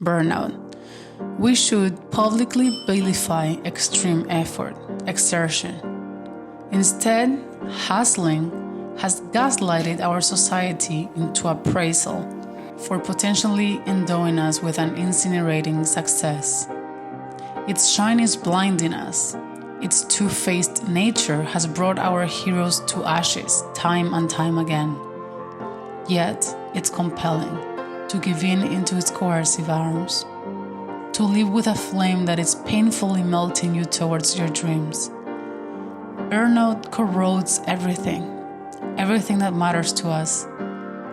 Burnout. We should publicly vilify extreme effort, exertion. Instead, hustling has gaslighted our society into appraisal for potentially endowing us with an incinerating success. Its shine is blinding us. Its two-faced nature has brought our heroes to ashes time and time again. Yet, it's compelling to give in into its coercive arms, to live with a flame that is painfully melting you towards your dreams. Burnout corrodes everything that matters to us,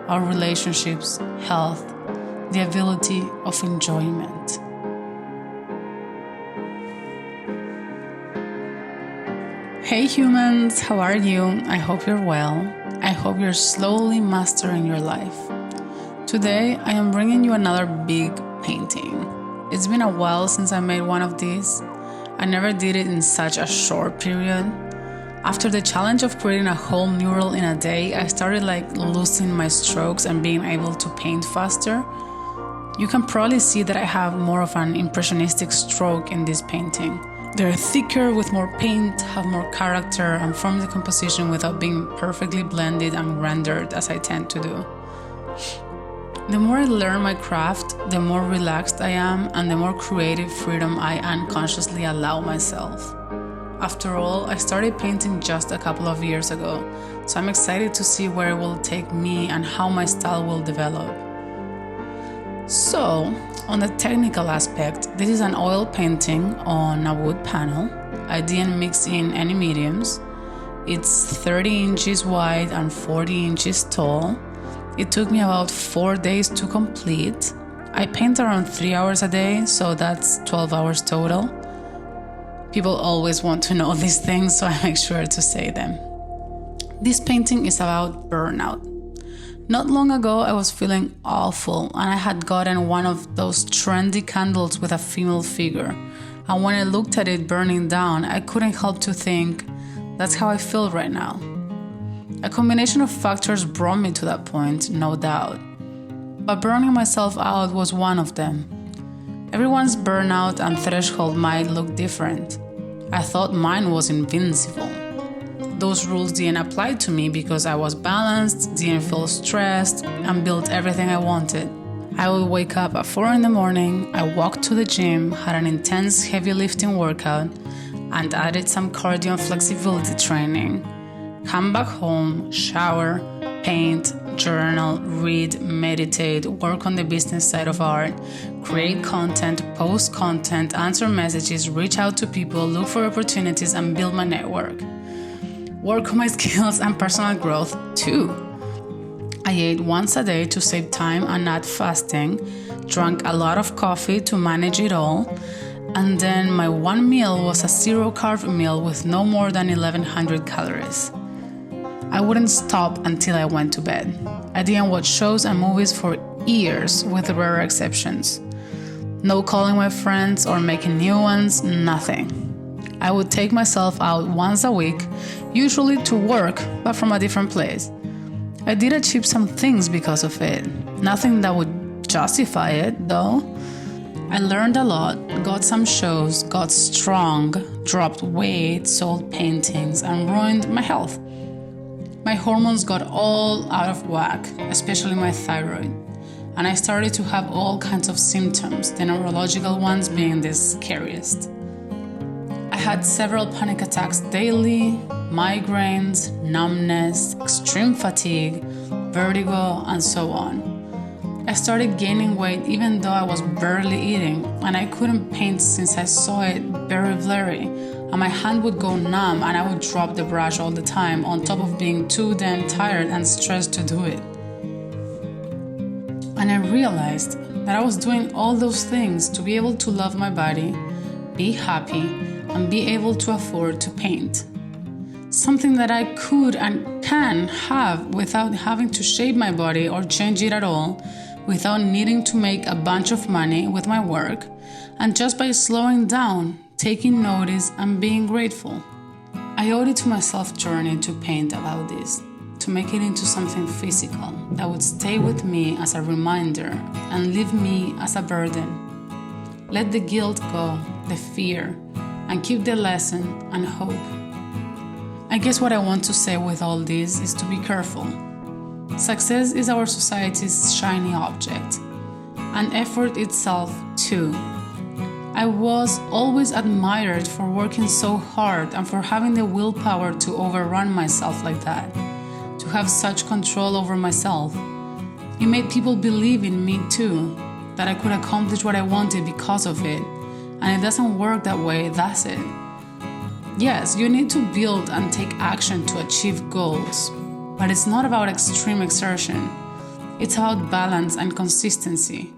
our relationships, health, the ability of enjoyment. Hey humans, how are you? I hope you're well. I hope you're slowly mastering your life. Today, I am bringing you another big painting. It's been a while since I made one of these. I never did it in such a short period. After the challenge of creating a whole mural in a day, I started losing my strokes and being able to paint faster. You can probably see that I have more of an impressionistic stroke in this painting. They're thicker with more paint, have more character, and form the composition without being perfectly blended and rendered as I tend to do. The more I learn my craft, the more relaxed I am and the more creative freedom I unconsciously allow myself. After all, I started painting just a couple of years ago, so I'm excited to see where it will take me and how my style will develop. So, on the technical aspect, this is an oil painting on a wood panel. I didn't mix in any mediums. It's 30 inches wide and 40 inches tall. It took me about 4 days to complete. I paint around 3 hours a day, so that's 12 hours total. People always want to know these things, so I make sure to say them. This painting is about burnout. Not long ago, I was feeling awful, and I had gotten one of those trendy candles with a female figure. And when I looked at it burning down, I couldn't help to think, that's how I feel right now. A combination of factors brought me to that point, no doubt. But burning myself out was one of them. Everyone's burnout and threshold might look different. I thought mine was invincible. Those rules didn't apply to me because I was balanced, didn't feel stressed, and built everything I wanted. I would wake up at 4 in the morning, I walked to the gym, had an intense heavy lifting workout, and added some cardio and flexibility training. Come back home, shower, paint, journal, read, meditate, work on the business side of art, create content, post content, answer messages, reach out to people, look for opportunities, and build my network. Work on my skills and personal growth too. I ate once a day to save time and not fasting, drank a lot of coffee to manage it all, and then my one meal was a zero-carb meal with no more than 1,100 calories. I wouldn't stop until I went to bed. I didn't watch shows and movies for years, with rare exceptions. No calling my friends or making new ones, nothing. I would take myself out once a week, usually to work, but from a different place. I did achieve some things because of it. Nothing that would justify it, though. I learned a lot, got some shows, got strong, dropped weight, sold paintings, and ruined my health. My hormones got all out of whack, especially my thyroid, and I started to have all kinds of symptoms, the neurological ones being the scariest. I had several panic attacks daily, migraines, numbness, extreme fatigue, vertigo, and so on. I started gaining weight even though I was barely eating, and I couldn't paint since I saw it very blurry, and my hand would go numb and I would drop the brush all the time on top of being too damn tired and stressed to do it. And I realized that I was doing all those things to be able to love my body, be happy, and be able to afford to paint. Something that I could and can have without having to shape my body or change it at all, without needing to make a bunch of money with my work, and just by slowing down, taking notice, and being grateful. I owed it to my self-journey to paint about this. to make it into something physical that would stay with me as a reminder and leave me as a burden. Let the guilt go, the fear, and keep the lesson and hope. I guess what I want to say with all this is to be careful. Success is our society's shiny object, and effort itself too. I was always admired for working so hard and for having the willpower to overrun myself like that, to have such control over myself. It made people believe in me too, that I could accomplish what I wanted because of it, and it doesn't work that way, that's it. Yes, you need to build and take action to achieve goals, but it's not about extreme exertion. It's about balance and consistency,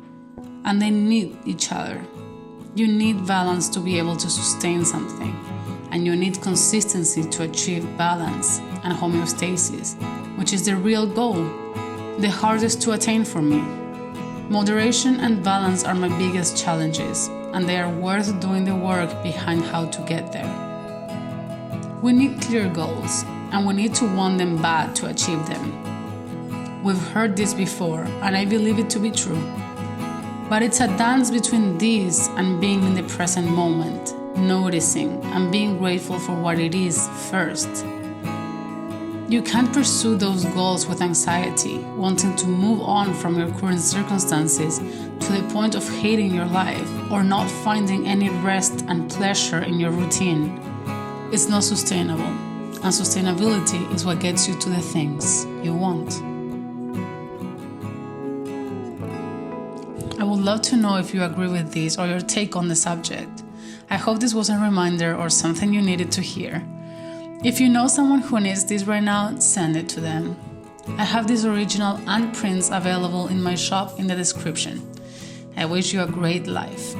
and they need each other. You need balance to be able to sustain something, and you need consistency to achieve balance and homeostasis, which is the real goal, the hardest to attain for me. Moderation and balance are my biggest challenges, and they are worth doing the work behind how to get there. We need clear goals, and we need to want them bad to achieve them. We've heard this before, and I believe it to be true. But it's a dance between these and being in the present moment, noticing and being grateful for what it is first. You can't pursue those goals with anxiety, wanting to move on from your current circumstances to the point of hating your life or not finding any rest and pleasure in your routine. It's not sustainable, and sustainability is what gets you to the things you want. I would love to know if you agree with this or your take on the subject. I hope this was a reminder or something you needed to hear. If you know someone who needs this right now, send it to them. I have this original and prints available in my shop in the description. I wish you a great life.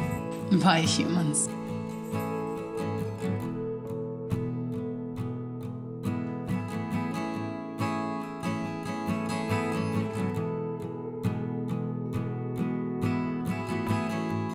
Bye, humans.